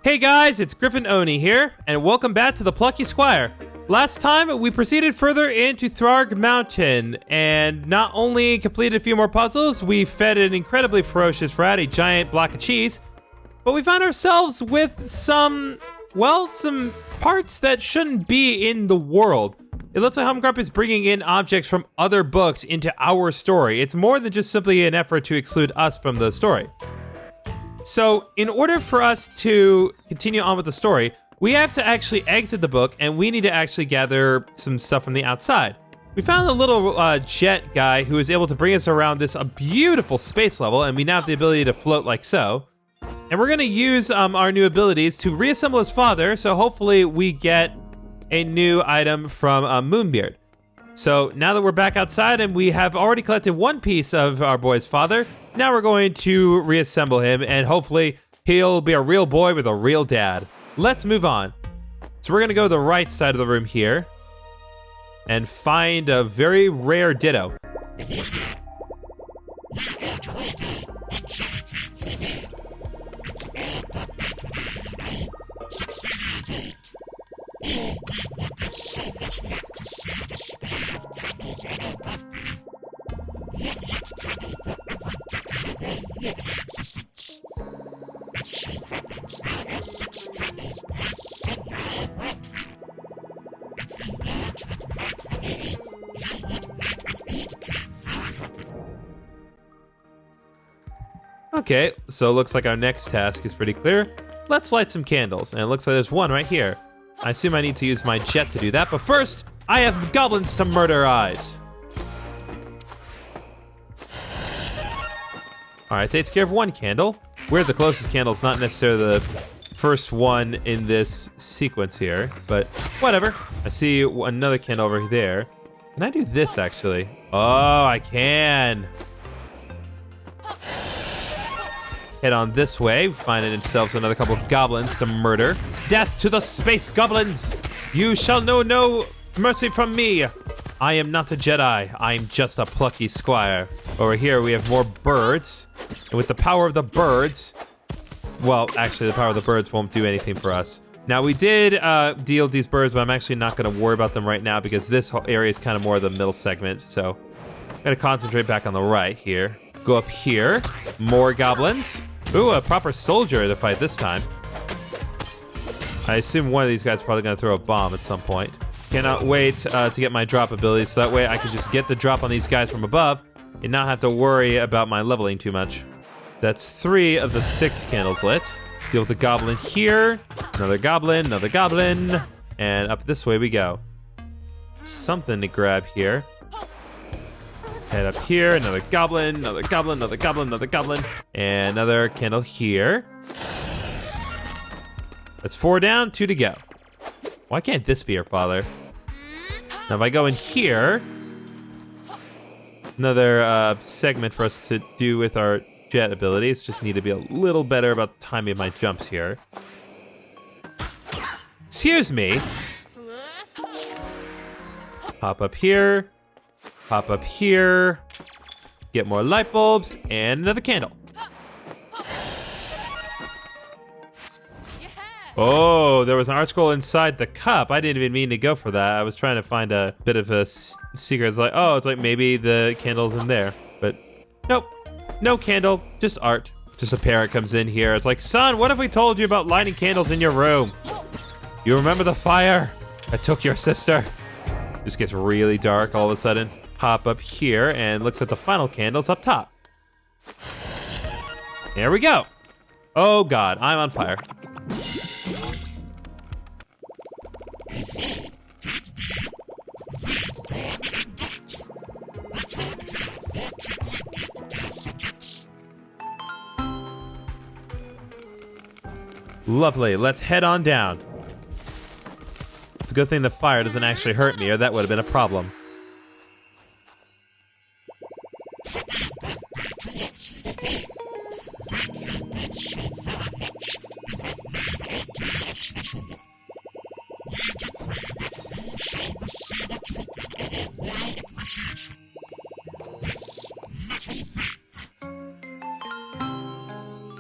Hey guys, it's GriffinOni here, and welcome back to the Plucky Squire. Last time, we proceeded further into Thrarg Mountain, and not only completed a few more puzzles, we fed an incredibly ferocious rat a giant block of cheese, but we found ourselves with some parts that shouldn't be in the world. It looks like Humgrump is bringing in objects from other books into our story. It's more than just simply an effort to exclude us from the story. So, in order for us to continue on with the story, we have to actually exit the book, and we need to actually gather some stuff from the outside. We found a little jet guy who was able to bring us around this beautiful space level, and we now have the ability to float like so. And we're going to use our new abilities to reassemble his father, so hopefully we get a new item from Moonbeard. So now that we're back outside and we have already collected one piece of our boy's father, now we're going to reassemble him and hopefully he'll be a real boy with a real dad. Let's move on. So we're gonna go to the right side of the room here and find a very rare ditto. Okay, so it looks like our next task is pretty clear. Let's light some candles, and it looks like there's one right here. I assume I need to use my jet to do that, but first, I have goblins to murder eyes. Alright, takes care of one candle. We're the closest candle, it's not necessarily the first one in this sequence here, but whatever. I see another candle over there. Can I do this, actually? Oh, I can. Head on this way, finding themselves another couple of goblins to murder. Death to the space goblins! You shall know no mercy from me! I am not a Jedi, I'm just a plucky squire. Over here we have more birds, and with the power of the birds, well, actually the power of the birds won't do anything for us. Now we did deal with these birds, but I'm actually not gonna worry about them right now because this whole area is kind of more of the middle segment, so I'm gonna concentrate back on the right here. Go up here, more goblins. Ooh, a proper soldier to fight this time. I assume one of these guys is probably gonna throw a bomb at some point. Cannot wait to get my drop ability so that way I can just get the drop on these guys from above and not have to worry about my leveling too much. That's 3 of the 6 candles lit. Deal with the goblin here. Another goblin, and up this way we go. Something to grab here. Head up here, another goblin, and another candle here. That's 4 down, 2 to go. Why can't this be your father? Now if I go in here, another segment for us to do with our jet abilities. Just need to be a little better about the timing of my jumps here. Excuse me. Hop up here. Hop up here, get more light bulbs, and another candle. Oh, there was an art scroll inside the cup. I didn't even mean to go for that. I was trying to find a bit of a secret. It's like, oh, it's like maybe the candle's in there. But nope, no candle, just art. Just a parrot comes in here. It's like, son, what if we told you about lighting candles in your room? You remember the fire? I took your sister. This gets really dark all of a sudden. Hop up here and looks at the final candles up top. There we go. Oh God, I'm on fire. Lovely, let's head on down. It's a good thing the fire doesn't actually hurt me, or that would have been a problem.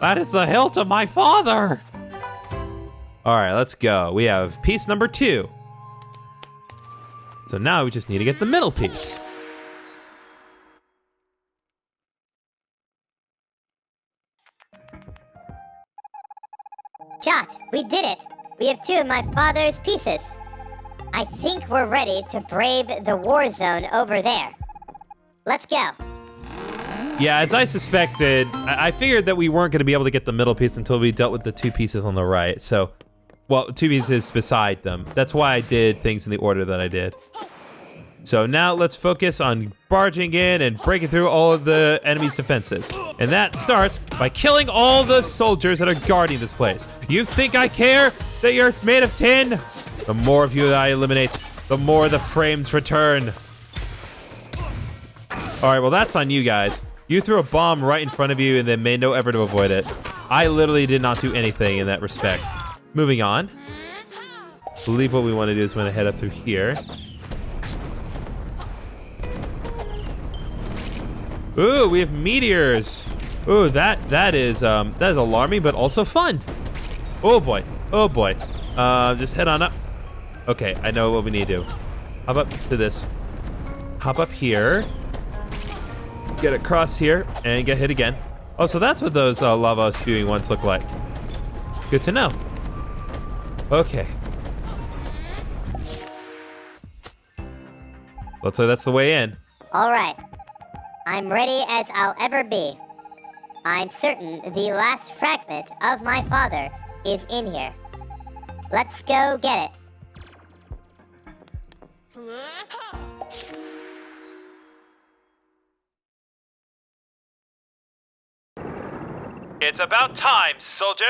That is the hilt of my father! All right, let's go. We have piece number 2. So now we just need to get the middle piece. Jot, we did it! We have 2 of my father's pieces. I think we're ready to brave the war zone over there. Let's go. Yeah, as I suspected, I figured that we weren't going to be able to get the middle piece until we dealt with the 2 pieces on the right. So, well, 2 pieces beside them. That's why I did things in the order that I did. So now let's focus on barging in and breaking through all of the enemy's defenses. And that starts by killing all the soldiers that are guarding this place. You think I care that you're made of tin? The more of you that I eliminate, the more the frames return. All right, well, that's on you guys. You threw a bomb right in front of you and then made no effort to avoid it. I literally did not do anything in that respect. Moving on. I believe what we want to do is we want to head up through here. Ooh, we have meteors. Ooh, that is alarming, but also fun. Oh boy, oh boy. Just head on up. Okay, I know what we need to do. Hop up to this. Hop up here. Get across here and get hit again. Oh, so that's what those lava spewing ones look like. Good to know. Okay. Looks like that's the way in. All right. I'm ready as I'll ever be. I'm certain the last fragment of my father is in here. Let's go get it. It's about time, soldier.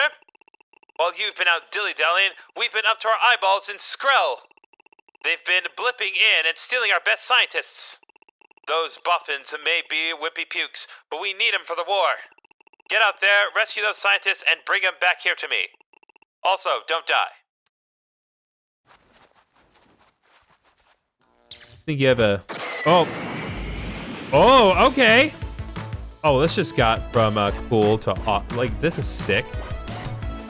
While you've been out dilly-dallying, we've been up to our eyeballs in Skrell. They've been blipping in and stealing our best scientists. Those boffins may be wimpy pukes, but we need them for the war. Get out there, rescue those scientists, and bring them back here to me. Also, don't die. I think you have a... Oh. Oh, okay. Oh, this just got from cool to... like, this is sick.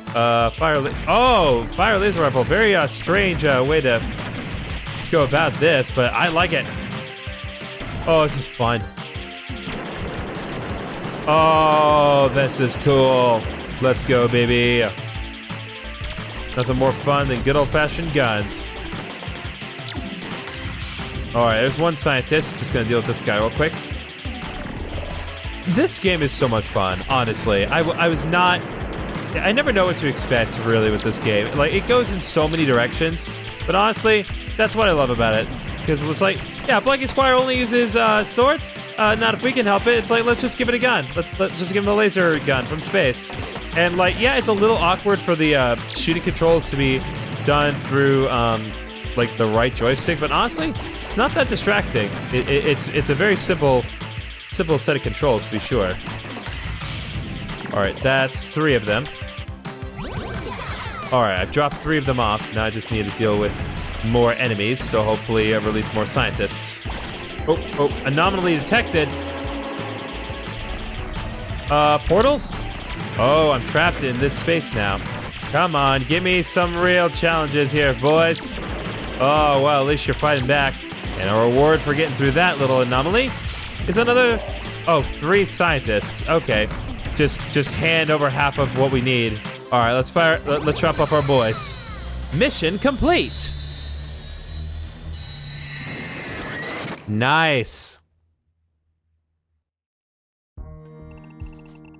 Fire laser rifle. Very strange way to go about this, but I like it. Oh, this is fun. Oh, this is cool. Let's go, baby. Nothing more fun than good old-fashioned guns. All right, there's one scientist. Just gonna deal with this guy real quick. This game is so much fun, honestly. I never know what to expect, really, with this game. Like, it goes in so many directions, but honestly, that's what I love about it. Because it's like, yeah, Plucky Squire only uses swords. Not if we can help it. It's like, let's just give it a gun. Let's just give him a laser gun from space. And like, yeah, it's a little awkward for the shooting controls to be done through like the right joystick, but honestly, it's not that distracting. It's a very simple set of controls, to be sure. All right, that's 3 of them. All right, I've dropped 3 of them off. Now I just need to deal with more enemies, so hopefully I release more scientists. Oh, anomaly detected. Portals? Oh, I'm trapped in this space now. Come on, give me some real challenges here, boys. Oh, well, at least you're fighting back. And a reward for getting through that little anomaly is another... 3 scientists. Okay. Just hand over half of what we need. All right, let's fire. Let's chop up our boys. Mission complete. Nice.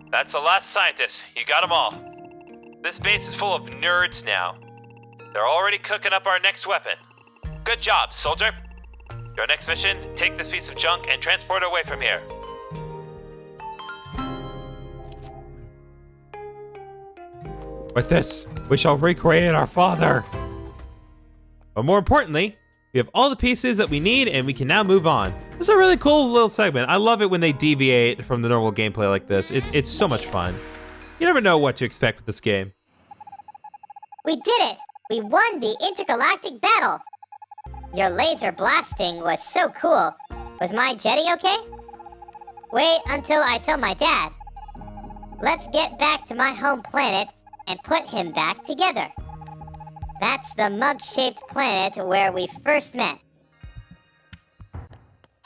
That's the last scientist. You got them all. This base is full of nerds now. They're already cooking up our next weapon. Good job, soldier. Your next mission, take this piece of junk and transport it away from here. With this, we shall recreate our father. But more importantly, we have all the pieces that we need and we can now move on. This is a really cool little segment. I love it when they deviate from the normal gameplay like this. It's so much fun. You never know what to expect with this game. We did it! We won the intergalactic battle! Your laser blasting was so cool. Was my jetty okay? Wait until I tell my dad. Let's get back to my home planet and put him back together. That's the mug-shaped planet where we first met.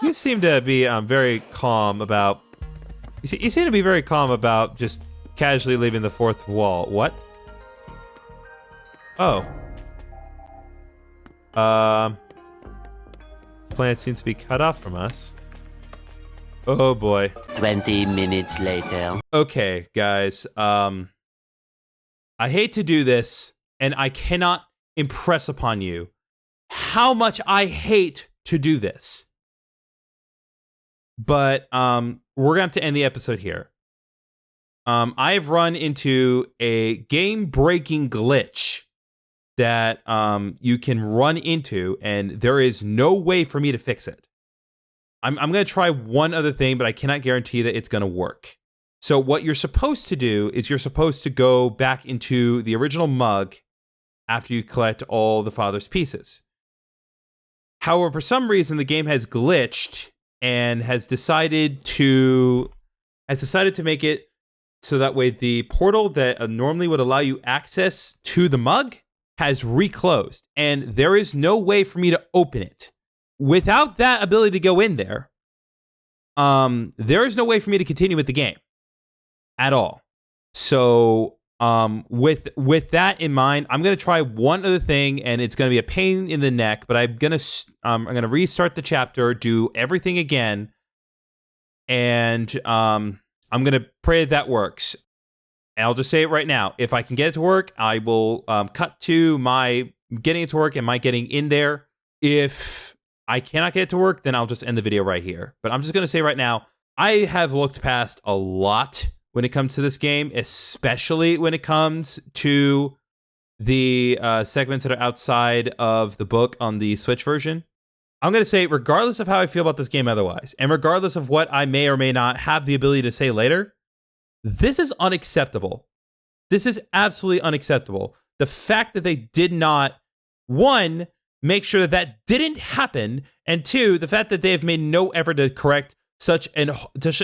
You seem to be very calm about... You seem to be very calm about just casually leaving the fourth wall. What? Oh. Planet seems to be cut off from us. Oh boy. 20 minutes later. Okay, guys. I hate to do this, and I cannot impress upon you how much I hate to do this. But we're gonna have to end the episode here. I have run into a game-breaking glitch that you can run into, and there is no way for me to fix it. I'm gonna try one other thing, but I cannot guarantee that it's gonna work. So what you're supposed to do is you're supposed to go back into the original mug after you collect all the father's pieces. However, for some reason, the game has glitched and has decided to make it so that way the portal that normally would allow you access to the mug has reclosed, and there is no way for me to open it. Without that ability to go in there, there is no way for me to continue with the game at all. So, with that in mind, I'm gonna try one other thing, and it's gonna be a pain in the neck. But I'm gonna restart the chapter, do everything again, and I'm gonna pray that works. And I'll just say it right now: if I can get it to work, I will cut to my getting it to work and my getting in there. If I cannot get it to work, then I'll just end the video right here. But I'm just gonna say right now, I have looked past a lot when it comes to this game, especially when it comes to the segments that are outside of the book on the Switch version. I'm going to say, regardless of how I feel about this game otherwise, and regardless of what I may or may not have the ability to say later, this is unacceptable. This is absolutely unacceptable. The fact that they did not, one, make sure that that didn't happen, and two, the fact that they have made no effort to correct such an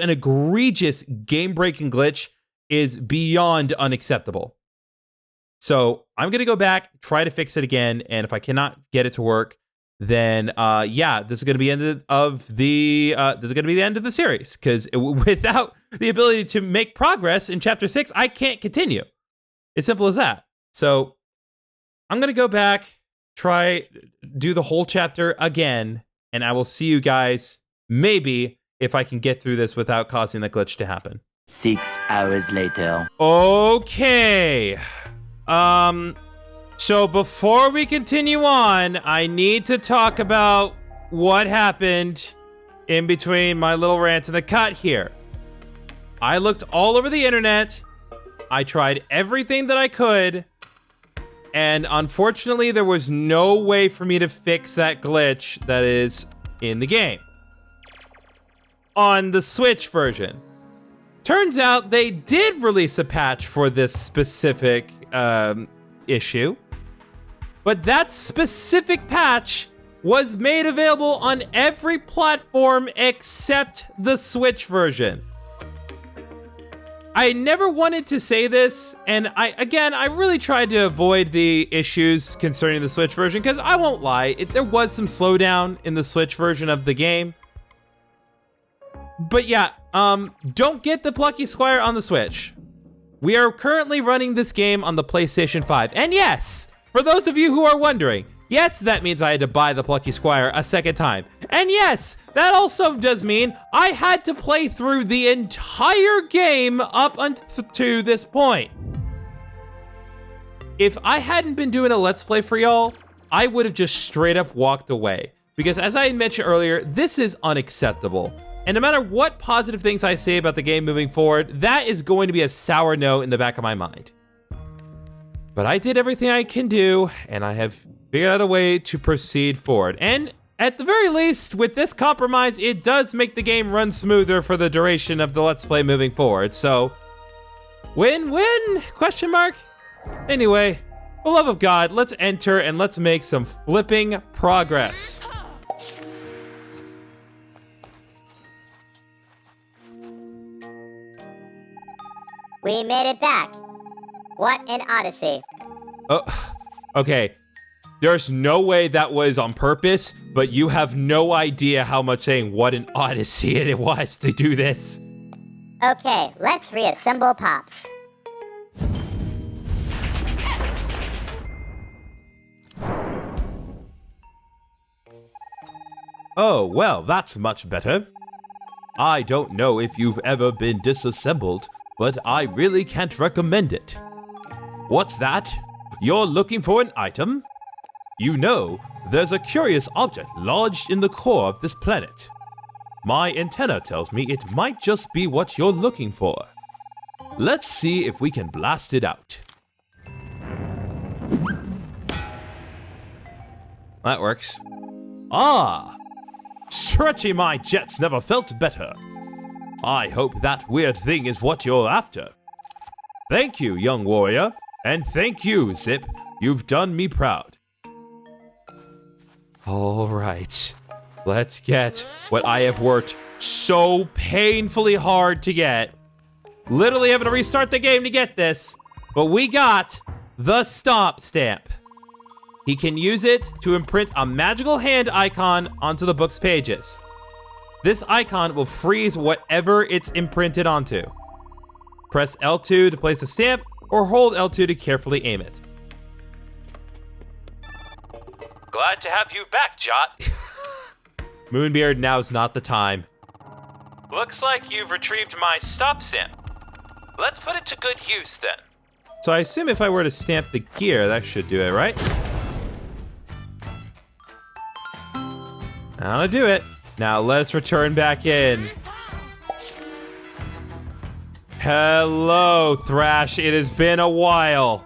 egregious game-breaking glitch is beyond unacceptable. So I'm gonna go back, try to fix it again, and if I cannot get it to work, then this is gonna be the end of the series. Because without the ability to make progress in Chapter 6, I can't continue. It's simple as that. So I'm gonna go back, do the whole chapter again, and I will see you guys maybe if I can get through this without causing that glitch to happen. 6 hours later. Okay. So before we continue on, I need to talk about what happened in between my little rant and the cut here. I looked all over the internet. I tried everything that I could. And unfortunately, there was no way for me to fix that glitch that is in the game on the Switch version. Turns out they did release a patch for this specific issue, but that specific patch was made available on every platform except the Switch version. I never wanted to say this, and I really tried to avoid the issues concerning the Switch version, because I won't lie, there was some slowdown in the Switch version of the game. But yeah, don't get the Plucky Squire on the Switch. We are currently running this game on the PlayStation 5. And yes, for those of you who are wondering, yes, that means I had to buy the Plucky Squire a second time. And yes, that also does mean I had to play through the entire game up to this point. If I hadn't been doing a Let's Play for y'all, I would have just straight up walked away. Because as I mentioned earlier, this is unacceptable. And no matter what positive things I say about the game moving forward, that is going to be a sour note in the back of my mind. But I did everything I can do, and I have figured out a way to proceed forward. And at the very least, with this compromise, it does make the game run smoother for the duration of the Let's Play moving forward. So, win-win? Question mark? Anyway, for the love of God, let's enter and let's make some flipping progress. We made it back. What an odyssey. Okay, there's no way that was on purpose, but you have no idea how much saying what an odyssey it was to do this. Okay, let's reassemble Pops. Oh, well, that's much better. I don't know if you've ever been disassembled, but I really can't recommend it. What's that? You're looking for an item? You know, there's a curious object lodged in the core of this planet. My antenna tells me it might just be what you're looking for. Let's see if we can blast it out. That works. Ah! Stretchy my jets never felt better. I hope that weird thing is what you're after. Thank you, young warrior. And thank you, Zip. You've done me proud. All right. Let's get what I have worked so painfully hard to get. Literally having to restart the game to get this. But we got the Stomp Stamp. He can use it to imprint a magical hand icon onto the book's pages. This icon will freeze whatever it's imprinted onto. Press L2 to place the stamp, or hold L2 to carefully aim it. Glad to have you back, Jot. Moonbeard, now's not the time. Looks like you've retrieved my stop stamp. Let's put it to good use then. So I assume if I were to stamp the gear, that should do it, right? That'll do it. Now let's return back in. Hello, Thrash. It has been a while.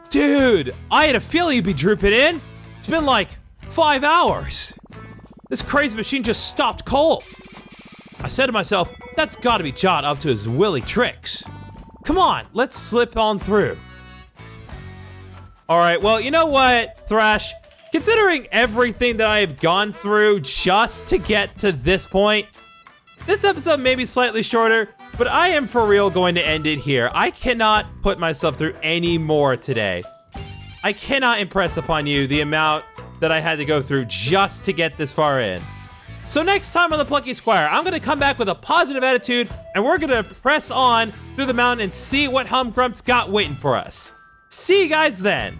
Dude, I had a feeling you'd be drooping in. It's been like 5 hours. This crazy machine just stopped cold. I said to myself, that's gotta be Jot up to his willy tricks. Come on, let's slip on through. All right, well, you know what, Thrash? Considering everything that I have gone through just to get to this point, this episode may be slightly shorter, but I am for real going to end it here. I cannot put myself through any more today. I cannot impress upon you the amount that I had to go through just to get this far in. So next time on the Plucky Squire, I'm going to come back with a positive attitude, and we're going to press on through the mountain and see what Humgrump's got waiting for us. See you guys then.